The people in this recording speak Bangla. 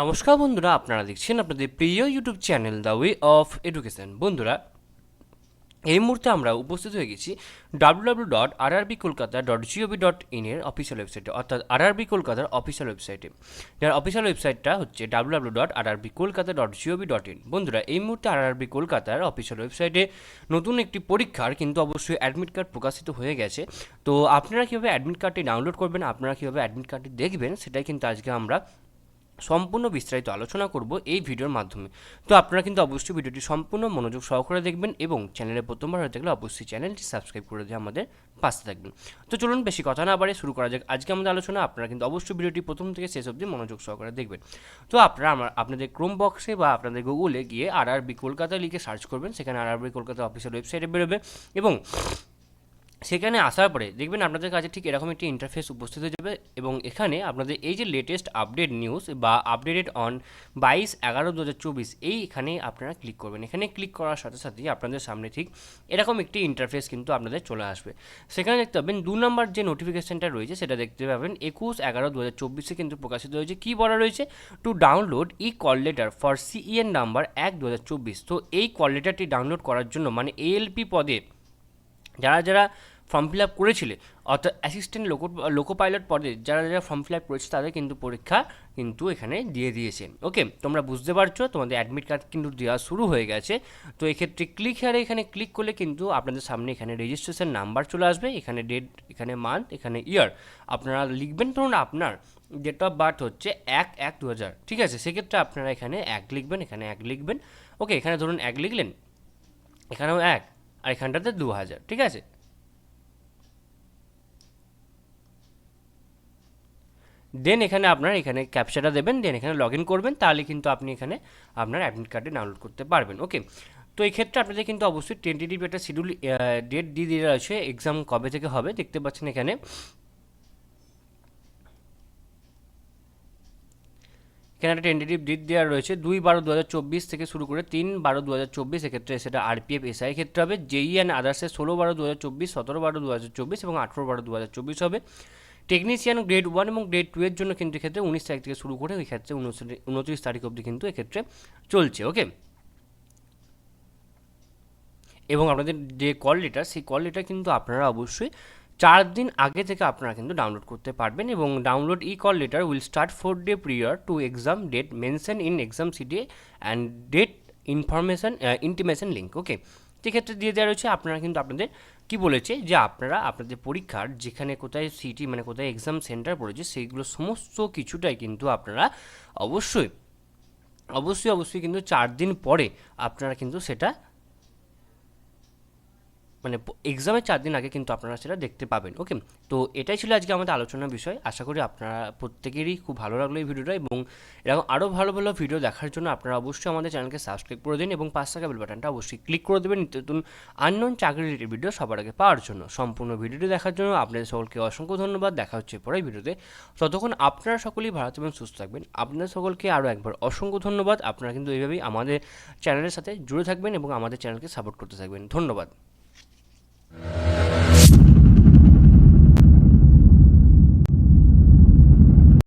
নমস্কার বন্ধুরা, আপনারা দেখছেন আপনাদের প্রিয় YouTube channel the way of education. বন্ধুরা, এই মুহূর্তে আমরা উপস্থিত হয়ে গেছি www.rrbkolkata.gov.in এর অফিসিয়াল ওয়েবসাইটে, অর্থাৎ আরআরবি কলকাতার অফিসিয়াল ওয়েবসাইটে, যার অফিসিয়াল ওয়েবসাইটটা হচ্ছে www.rrbkolkata.gov.in। বন্ধুরা, এই মুহূর্তে আরআরবি কলকাতার অফিসিয়াল ওয়েবসাইটে নতুন একটি পরীক্ষার কিন্তু অবশ্যই অ্যাডমিট কার্ড প্রকাশিত হয়ে গেছে। তো আপনারা কীভাবে অ্যাডমিট কার্ডটি ডাউনলোড করবেন, আপনারা কীভাবে অ্যাডমিট কার্ডটি দেখবেন, সেটাই কিন্তু আজকে আমরা সম্পূর্ণ বিস্তারিত আলোচনা করব এই ভিডিওর মাধ্যমে। তো আপনারা কিন্তু অবশ্যই ভিডিওটি সম্পূর্ণ মনোযোগ সহকারে দেখবেন এবং চ্যানেলে প্রথমবার হয়ে থাকলে অবশ্যই চ্যানেলটি সাবস্ক্রাইব করে দিয়ে আমাদের পাশে থাকবেন। তো চলুন বেশি কথা না বাড়িয়ে শুরু করা যাক আজকে আমাদের আলোচনা। আপনারা কিন্তু অবশ্যই ভিডিওটি প্রথম থেকে শেষ অবধি মনোযোগ সহকারে দেখবেন। তো আপনারা আপনাদের ক্রোম বক্সে বা আপনাদের গুগলে গিয়ে আরআরবি কলকাতা লিখে সার্চ করবেন, সেখানে আরআরবি কলকাতা অফিসিয়াল ওয়েবসাইটে বেরোবে এবং সেখানে আসার পরে দেখবেন আপনাদের কাছে ঠিক এরকম একটি ইন্টারফেস উপস্থিত হয়ে যাবে এবং এখানে আপনাদের এই যে লেটেস্ট আপডেট নিউজ বা আপডেটেড অন 22/11/2024 এইখানে আপনারা ক্লিক করবেন। এখানে ক্লিক করার সাথে সাথেই আপনাদের সামনে ঠিক এরকম একটি ইন্টারফেস কিন্তু আপনাদের চলে আসবে। সেখানে দেখতে পাবেন 2 নম্বর যে নোটিফিকেশনটা রয়েছে সেটা দেখতে পাবেন 21/11/2024 কিন্তু প্রকাশিত হয়েছে। কী বলা রয়েছে? To download call letter for CEN number 1/2024। তো এই কল লেটারটি ডাউনলোড করার জন্য মানে ALP পদে যারা ফর্ম ফিল আপ করেছিলে, অর্থাৎ অ্যাসিস্ট্যান্ট লোকো পাইলট পদে যারা ফর্ম ফিল আপ করেছে তাদের কিন্তু পরীক্ষা কিন্তু এখানে দিয়ে দিয়েছে। ওকে, তোমরা বুঝতে পারছো, তোমাদের অ্যাডমিট কার্ড কিন্তু দেওয়া শুরু হয়ে গেছে। তো এক্ষেত্রে ক্লিক হেয়ারে এখানে ক্লিক করলে কিন্তু আপনাদের সামনে এখানে রেজিস্ট্রেশন নাম্বার চলে আসবে, এখানে ডেট, এখানে মান্থ, এখানে ইয়ার আপনারা লিখবেন। ধরুন আপনার ডেট অফ বার্থ হচ্ছে 1/1/2000, ঠিক আছে? সেক্ষেত্রে আপনারা এখানে 1 লিখবেন, এখানে 1 লিখবেন। ওকে, এখানে ধরুন 1 লিখলেন, এখানেও 1 আর এখানটাতে 2000, ঠিক আছে? দেন এখানে আপনার এখানে ক্যাপচাটা দেবেন, দেন এখানে লগ ইন করবেন, তাহলে কিন্তু আপনি এখানে আপনার অ্যাডমিট কার্ডে ডাউনলোড করতে পারবেন। ওকে, তো এই ক্ষেত্রে আপনাদের কিন্তু অবশ্যই টেন্টেটিভ একটা শিডিউল ডেট দিয়ে দেওয়া আছে, এক্সাম কবে থেকে হবে দেখতে পাচ্ছেন এখানে। এখানে একটা টেন্টেটিভ ডেট দেওয়া রয়েছে 2/12/2024 থেকে শুরু করে 3/12/2024। এক্ষেত্রে সেটা RPF SI ক্ষেত্রে হবে, JEE অ্যান্ড আদার্সের 16/12/2024, 17/12/2024 এবং 18/12/2024 হবে। টেকনিশিয়ান গ্রেড 1 এবং গ্রেড 2 এর জন্য কিন্তু এক্ষেত্রে 19 তারিখ থেকে শুরু করে ওই ক্ষেত্রে 29 তারিখ অবধি কিন্তু এক্ষেত্রে চলছে। ওকে, এবং আপনাদের যে কল লেটার, সেই কল লেটার কিন্তু আপনারা অবশ্যই 4 দিন আগে থেকে আপনারা কিন্তু ডাউনলোড করতে পারবেন এবং download call letter will start 4 day prior to exam date mention in exam city and date intimation link. Okay, সেক্ষেত্রে দিয়ে দেওয়া রয়েছে। আপনারা কিন্তু আপনাদের কি বলেছে যে আপনারা আপনাদের পরীক্ষার যেখানে কোথায় সিটি মানে কোথায় এক্সাম সেন্টার পড়েছে সেইগুলো সমস্ত কিছুটাই কিন্তু আপনারা অবশ্যই অবশ্যই অবশ্যই কিন্তু 4 দিন পরে আপনারা কিন্তু সেটা মানে এক্সামের 4 দিন আগে কিন্তু আপনারা সেটা দেখতে পাবেন। ওকে, তো এটাই ছিল আজকে আমাদের আলোচনার বিষয়। আশা করি আপনারা প্রত্যেকেরই খুব ভালো লাগলো এই ভিডিওটা এবং এরকম আরও ভালো ভালো ভিডিও দেখার জন্য আপনারা অবশ্যই আমাদের চ্যানেলকে সাবস্ক্রাইব করে দিন এবং পাশে থাকা বেল বাটনটা অবশ্যই ক্লিক করে দেবেন নিত্য নতুন আননোন চাকরি রিলেটেড ভিডিও সবার আগে পাওয়ার জন্য। সম্পূর্ণ ভিডিওটি দেখার জন্য আপনাদের সকলকে অসংখ্য ধন্যবাদ। দেখা হচ্ছে পরের ভিডিওতে, ততক্ষণ আপনারা সকলেই ভালো এবং সুস্থ থাকবেন। আপনাদের সকলকে আরও একবার অসংখ্য ধন্যবাদ। আপনারা কিন্তু এইভাবেই আমাদের চ্যানেলের সাথে জুড়ে থাকবেন এবং আমাদের চ্যানেলকে সাপোর্ট করতে থাকবেন। ধন্যবাদ।